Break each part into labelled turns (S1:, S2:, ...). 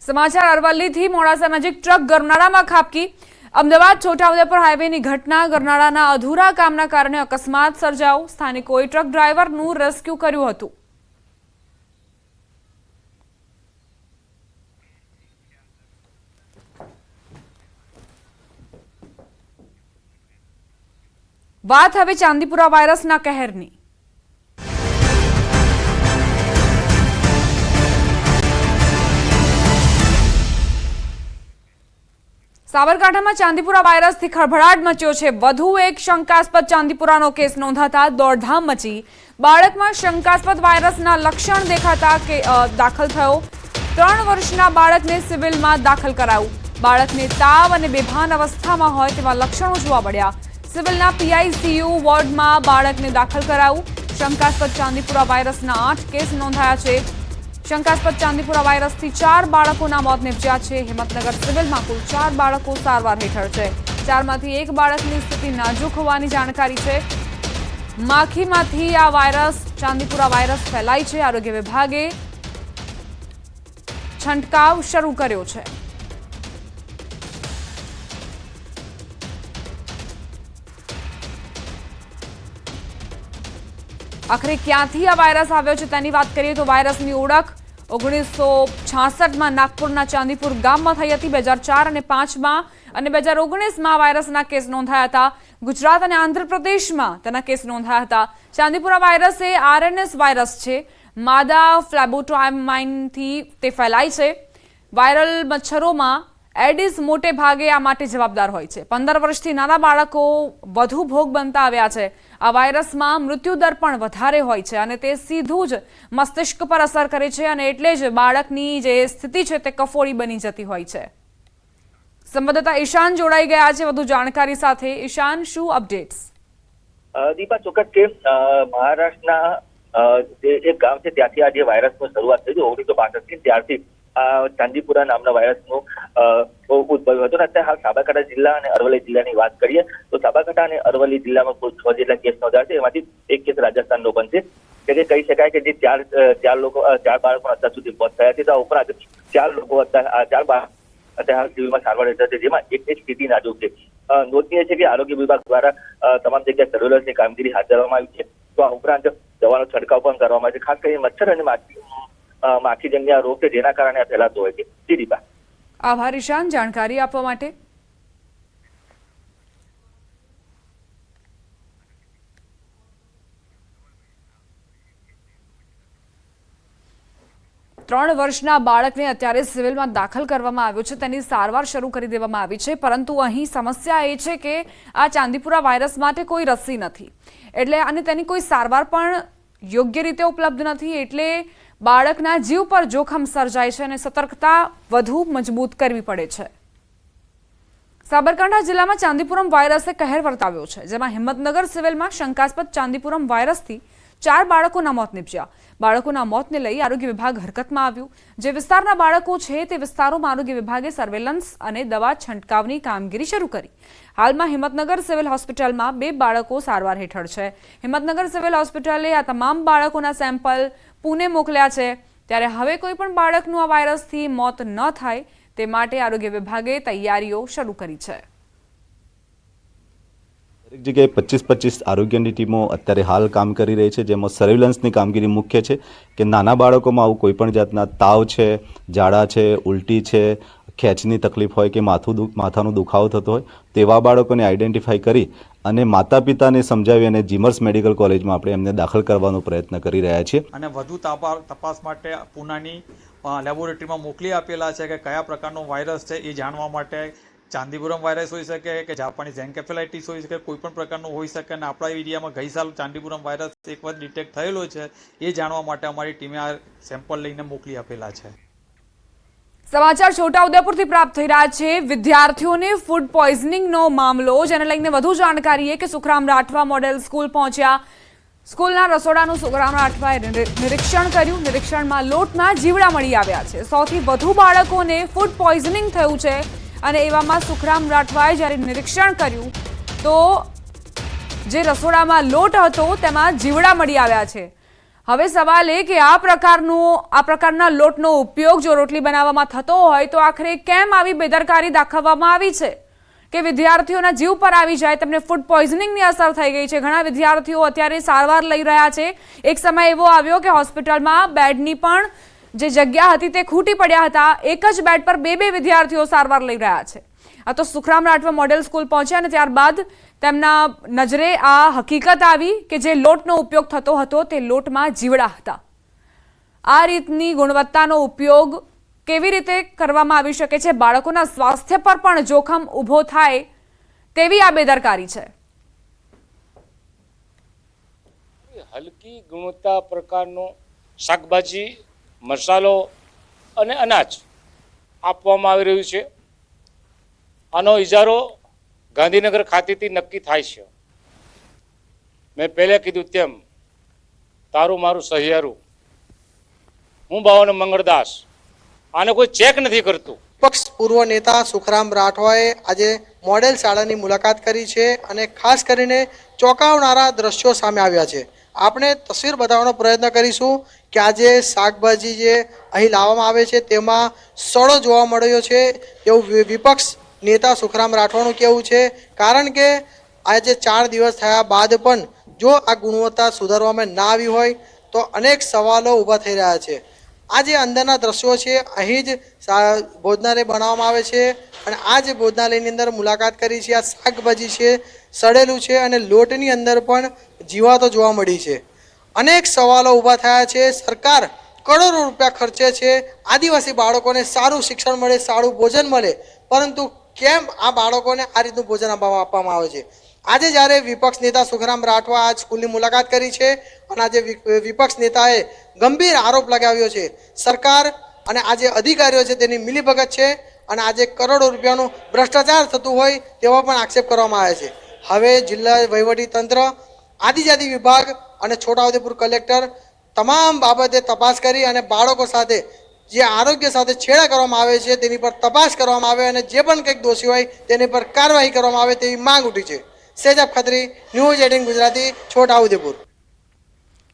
S1: સમાચાર અરવલ્લીથી મોડાસા નજીક ટ્રક ગરનાળામાં ખાબકી। અમદાવાદ છોટાઉદેપુર હાઈવેની ઘટના। ગરનાળાના અધૂરા કામના કારણે અકસ્માત સર્જાયો। સ્થાનિકોએ ટ્રક ડ્રાઈવરનું રેસ્ક્યુ કર્યું હતું। વાત હવે ચાંદીપુરા વાયરસના કહેરની। સાબરકાંઠામાં ચાંદીપુરા વાયરસથી ખળભળાટ મચ્યો છે। વધુ એક શંકાસ્પદ ચાંદીપુરાનો કેસ નોંધાતા દોડધામ મચી। બાળકમાં શંકાસ્પદ વાયરસના લક્ષણ દેખાતા કે દાખલ થયો। 3 વર્ષના બાળકને સિવિલમાં દાખલ કરાયું। બાળકને તાવ અને બેભાન અવસ્થામાં હોય તેવા લક્ષણો જોવા મળ્યા। સિવિલના PICU વોર્ડમાં બાળકને દાખલ કરાયું। શંકાસ્પદ ચાંદીપુરા વાયરસના 8 કેસ નોંધાયા છે। શંકાસ્પદ ચાંદીપુરા વાયરસથી 4 બાળકોના મોત નિપજ્યા છે। હિંમતનગર સિવિલમાં કુલ 4 બાળકો સારવાર હેઠળ છે। 4માંથી 1 બાળકની સ્થિતિ નાજુક હોવાની જાણકારી છે। માખીમાંથી આ વાયરસ ચાંદીપુરા વાયરસ ફેલાય છે। આરોગ્ય વિભાગે છંટકાવ શરૂ કર્યો છે। આખરે ક્યાંથી આ વાયરસ આવ્યો છે તેની વાત કરીએ તો વાયરસની ઓળખ 1966માં નાગપુરના ચાંદીપુર ગામમાં થઈ હતી। 2004 અને 5માં અને 2019માં વાયરસના કેસ નોંધાયા હતા। ગુજરાત અને આંધ્રપ્રદેશમાં તેના કેસ નોંધાયા હતા। ચાંદીપુરા વાયરસ એ RNS વાયરસ છે। માદા ફ્લેબોટોમાઇનથી તે ફેલાય છે। વાયરલ મચ્છરોમાં એડિસ મોટે ભાગે આ માટે જવાબદાર હોય છે। 15 વર્ષથી નાના બાળકો વધુ ભોગ બનતા આવ્યા છે। આ વાયરસમાં મૃત્યુદર પણ વધારે હોય છે અને તે સીધું જ મસ્તિષ્ક પર અસર કરે છે અને એટલે જ બાળકની જે સ્થિતિ છે તે કફોડી બની જતી હોય છે। સંવાદદાતા ઈશાન જોડાઈ ગયા છે વધુ જાણકારી સાથે। ઈશાન, શું અપડેટ્સ?
S2: દીપા, ચોક્કસ કે મહારાષ્ટ્રના જે એક ગામ છે ત્યાંથી આ જે વાયરસની શરૂઆત થઈ 1965 થી ત્યારથી ચાંદીપુરા નામના વાયરસનો ઉદ્ભવ હતો। અત્યારે હાલ સાબરકાંઠા જિલ્લા અને અરવલ્લી જિલ્લાની વાત કરીએ તો સાબરકાંઠા અને અરવલ્લી જિલ્લામાં કુલ 6 જેટલા કેસ નોંધાયા છે। એમાંથી 1 કેસ રાજસ્થાનનો પણ છે। એટલે કહી શકાય કે જે ચાર બાળકો અત્યાર સુધી મોત થયા છે। આ ઉપરાંત 4 લોકો અત્યારે હાલ સિવિલમાં સારવાર હેઠળ છે, જેમાં એક સ્થિતિ નાજુક છે। નોંધનીય છે કે આરોગ્ય વિભાગ દ્વારા તમામ જગ્યાએ સર્વેલન્સની કામગીરી હાથ ધરવામાં આવી છે। તો આ ઉપરાંત દવાનો છંટકાવ પણ કરવામાં આવે છે, ખાસ કરીને મચ્છર અને માખીજન્ય રોગ છે જેના કારણે આ ફેલાતો હોય છે। જી દીપા,
S1: આભાર ઈશાન જાણકારી આપવા માટે। ત્રણ વર્ષના બાળકને અત્યારે સિવિલમાં દાખલ કરવામાં આવ્યો છે। તેની સારવાર શરૂ કરી દેવામાં આવી છે, પરંતુ અહીં સમસ્યા એ છે કે આ ચાંદીપુરા વાયરસ માટે કોઈ રસી નથી, એટલે અને તેની કોઈ સારવાર પણ યોગ્ય રીતે ઉપલબ્ધ નથી, એટલે બાળકના જીવ પર જોખમ સર્જાય છે અને સતર્કતા વધુ મજબૂત કરવી પડે છે। સાબરકાંઠા જિલ્લામાં ચાંદીપુરમ વાયરસે કહેર વર્તાવ્યો છે, જેમાં હિંમતનગર સિવિલમાં શંકાસ્પદ ચાંદીપુરમ વાયરસથી 4 બાળકોના મોત નિપજ્યા। બાળકોના મોતને લઈ આરોગ્ય વિભાગ હરકતમાં આવ્યું। જે વિસ્તારના બાળકો છે તે વિસ્તારોમાં આરોગ્ય વિભાગે સર્વેલન્સ અને દવા છંટકાવની કામગીરી શરૂ કરી। હાલમાં હિંમતનગર સિવિલ હોસ્પિટલમાં 2 બાળકો સારવાર હેઠળ છે। હિંમતનગર સિવિલ હોસ્પિટલે આ તમામ બાળકોના સેમ્પલ પુણે મોકલ્યા છે। ત્યારે હવે કોઈ પણ બાળકનું આ વાયરસથી મોત ન થાય તે માટે આરોગ્ય વિભાગે તૈયારીઓ શરૂ કરી છે।
S3: દરેક જગ્યાએ 25-25 આરોગ્યની ટીમો અત્યારે હાલ કામ કરી રહી છે, જેમાં સર્વેલન્સની કામગીરી મુખ્ય છે કે નાના બાળકોમાં આવું કોઈ પણ જાતના તાવ છે, ઝાડા છે, ઉલટી છે, ખેંચની તકલીફ હોય કે માથાનો દુખાવો થતો હોય તેવા બાળકોને આઈડેન્ટિફાઈ કરી અને માતા પિતાને સમજાવી અને જીમર્સ મેડિકલ કોલેજમાં આપણે એમને દાખલ કરવાનો પ્રયત્ન કરી રહ્યા છીએ
S4: અને વધુ તપાસ માટે પૂનાની લેબોરેટરીમાં મોકલી આપેલા છે કે કયા પ્રકારનો વાયરસ છે એ જાણવા માટે। ચાંદીપુરમ વાયરસ હોઈ શકે કે જાપાનીઝ એન્કેફેલાઇટિસ હોઈ શકે, કોઈ પણ પ્રકારનો હોઈ શકે અને આપણા એરિયામાં ગઈ સાલ ચાંદીપુરમ વાયરસ એક વખત ડિટેક્ટ થયેલો છે એ જાણવા માટે અમારી ટીમે આ સેમ્પલ લઈને મોકલી આપેલા છે।
S1: સમાચાર છોટાઉદેપુરથી પ્રાપ્ત થઈ રહ્યા છે। વિદ્યાર્થીઓને ફૂડ પોઈઝનિંગનો મામલો, જેને લઈને વધુ જાણકારી એ કે સુખરામ રાઠવા મોડેલ સ્કૂલ પહોંચ્યા। સ્કૂલના રસોડાનું સુખરામ રાઠવાએ નિરીક્ષણ કર્યું। નિરીક્ષણમાં લોટના જીવડા મળી આવ્યા છે। 100થી વધુ બાળકોને ફૂડ પોઈઝનિંગ થયું છે અને એવામાં સુખરામ રાઠવાએ જ્યારે નિરીક્ષણ કર્યું તો જે રસોડામાં લોટ હતો તેમાં જીવડા મળી આવ્યા છે। હવે સવાલ એ કે આ પ્રકારના લોટનો ઉપયોગ જો રોટલી બનાવવામાં થતો હોય તો આખરે કેમ આવી બેદરકારી દાખવવામાં આવી છે કે વિદ્યાર્થીઓના જીવ પર આવી જાય, તેમને ફૂડ પોઈઝનિંગની અસર થઈ ગઈ છે. ઘણા વિદ્યાર્થીઓ અત્યારે સારવાર લઈ રહ્યા છે. એક સમય એવો આવ્યો કે હોસ્પિટલમાં બેડની પણ જે જગ્યા હતી તે ખૂટી પડ્યા હતા. એક જ બેડ પર બે વિદ્યાર્થીઓ સારવાર લઈ રહ્યા છે. આ તો સુખરામ રાઠવા મોડેલ સ્કૂલ પહોંચ્યા અને ત્યારબાદ તેમના નજરે આ હકીકત આવી કે જે લોટનો ઉપયોગ થતો હતો તે લોટમાં જીવડા હતા. આ રીતની ગુણવત્તાનો ઉપયોગ કેવી રીતે કરવામાં આવી શકે છે? બાળકોના સ્વાસ્થ્ય પર પણ જોખમ ઊભો થાય તેવી આ બેદરકારી છે.
S5: હલકી ગુણવત્તા પ્રકારનો શાકભાજી, મસાલો અને અનાજ આપવામાં આવી રહ્યું છે. આનો ઇજારો ગાંધીનગર ખાતેથી નક્કી થાય છે. મેં પહેલે કીધું તેમ તારું મારું સહિયારું, હું બાવાનો મંગળદાસ. આને કોઈ ચેક નથી કરતું.
S6: પક્ષ પૂર્વ નેતા સુખરામ રાઠવાએ આજે મોડેલ શાળાની મુલાકાત કરી છે અને ખાસ કરીને ચોંકાવનારા દ્રશ્યો સામે આવ્યા છે. આપણે તસવીર બતાવવાનો પ્રયત્ન કરીશું કે આજે શાકભાજી જે અહીં લાવવામાં આવે છે તેમાં સડો જોવા મળ્યો છે એવું વિપક્ષ નેતા સુખરામ રાઠવાનું કહેવું છે. કારણ કે આજે 4 દિવસ થયા બાદ પણ જો આ ગુણવત્તા સુધારવામાં ના આવી હોય તો અનેક સવાલો ઊભા થઈ રહ્યા છે. આ જે અંદરના દ્રશ્યો છે, અહીં જ ભોજનાલય બનાવવામાં આવે છે અને આ જે ભોજનાલયની અંદર મુલાકાત કરી છે, આ શાકભાજી છે, સડેલું છે અને લોટની અંદર પણ જીવાતો જોવા મળી છે. અનેક સવાલો ઊભા થયા છે. સરકાર કરોડો રૂપિયા ખર્ચે છે આદિવાસી બાળકોને સારું શિક્ષણ મળે, સારું ભોજન મળે, પરંતુ કેમ આ બાળકોને આ રીતનું ભોજન આપવામાં આવે છે? આજે જ્યારે વિપક્ષ નેતા સુખરામ રાઠવા આ સ્કૂલની મુલાકાત કરી છે અને આજે વિપક્ષ નેતાએ ગંભીર આરોપ લગાવ્યો છે સરકાર અને આજે અધિકારીઓ છે તેની મિલીભગત છે અને આજે કરોડો રૂપિયાનું ભ્રષ્ટાચાર થતું હોય તેવા પણ આક્ષેપ કરવામાં આવે છે. હવે જિલ્લા વહીવટી તંત્ર, આદિજાતિ વિભાગ અને છોટાઉદેપુર કલેક્ટર તમામ બાબતે તપાસ કરી અને બાળકો સાથે જે આરોગ્ય સાથે છેડા કરવામાં આવે છે તેની પર તપાસ કરવામાં આવે અને જે પણ કંઈક દોષી હોય તેની પર કાર્યવાહી કરવામાં આવે તેવી માંગ ઉઠી છે. સેજબ ખત્રી, ન્યૂઝ 18 ગુજરાતી, છોટાઉદેપુર.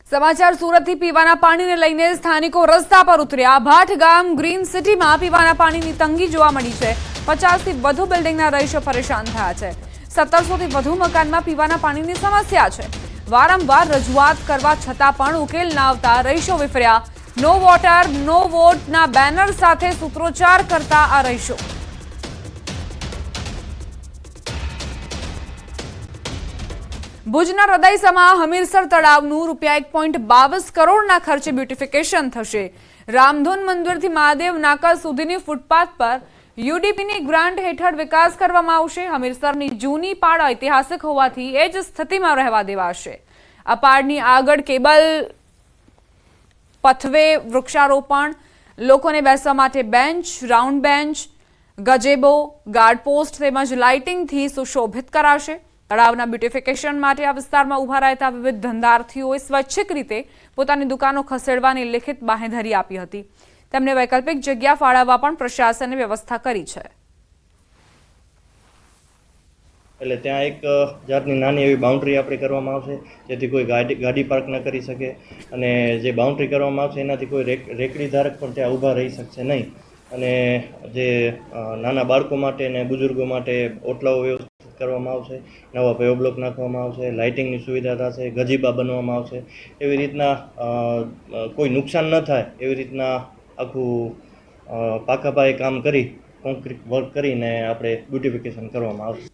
S1: સમાચાર સુરતથી પીવાના પાણીને લઈને સ્થાનિકો રસ્તા પર ઉતર્યા. ભાટ ગામ ગ્રીન સિટીમાં પીવાના પાણીની તંગી જોવા મળી છે. 50થી વધુ બિલ્ડિંગના રહીશો પરેશાન થયા છે. 1700થી વધુ મકાનમાં પીવાના પાણીની સમસ્યા છે. વારંવાર રજૂઆત કરવા છતાં પણ ઉકેલ ના આવતા રહીશો વિફર્યા. નો વોટર નો વોટના બેનર સાથે સૂત્રોચ્ચાર કરતા આ રહીશો. ભુજના હૃદયસમા હમીરસર તળાવનું ₹1.22 કરોડના ખર્ચે બ્યુટિફિકેશન થશે. રામધૂન મંદિરથી મહાદેવ નાકા સુધીની ફૂટપાથ પર યુડીપીની ગ્રાન્ટ હેઠળ વિકાસ કરવામાં આવશે. હમીરસરની જૂની પાળ ઐતિહાસિક હોવાથી એ જ સ્થિતિમાં રહેવા દેવાશે. આ પાળની આગળ કેબલ પથવે, વૃક્ષારોપણ, લોકોને બેસવા માટે bench, round bench, gazebo, guard post તેમજ લાઇટિંગથી સુશોભિત કરાશે. તળાવના બ્યુટિફિકેશન માટે આ વિસ્તારમાં ઊભા રહેતા વિવિધ ધંધાર્થીઓએ સ્વૈચ્છિક રીતે પોતાની દુકાનો ખસેડવાની લિખિત બાંહેધરી આપી હતી. તેમને વૈકલ્પિક જગ્યા ફાળવવા પણ પ્રશાસને વ્યવસ્થા કરી છે.
S7: એટલે ત્યાં એક જાતની નાની એવી બાઉન્ડ્રી આપણે કરવામાં આવશે જેથી કોઈ ગાડી પાર્ક ન કરી શકે અને જે બાઉન્ડ્રી કરવામાં આવશે એનાથી કોઈ રેકડી ધારક પણ ત્યાં ઊભા રહી શકશે નહીં. અને જે નાના બાળકો માટે અને બુઝુર્ગો માટે ઓટલાઓ વ્યવસ્થિત કરવામાં આવશે, નવા પેવ બ્લોક નાખવામાં આવશે, લાઇટિંગની સુવિધા થશે, ગજીબા બનવામાં આવશે. એવી રીતના કોઈ નુકસાન ન થાય એવી રીતના આખું પાકા પાયે કામ કરી કોન્ક્રીટ વર્ક કરીને આપણે બ્યુટિફિકેશન કરવામાં આવશે.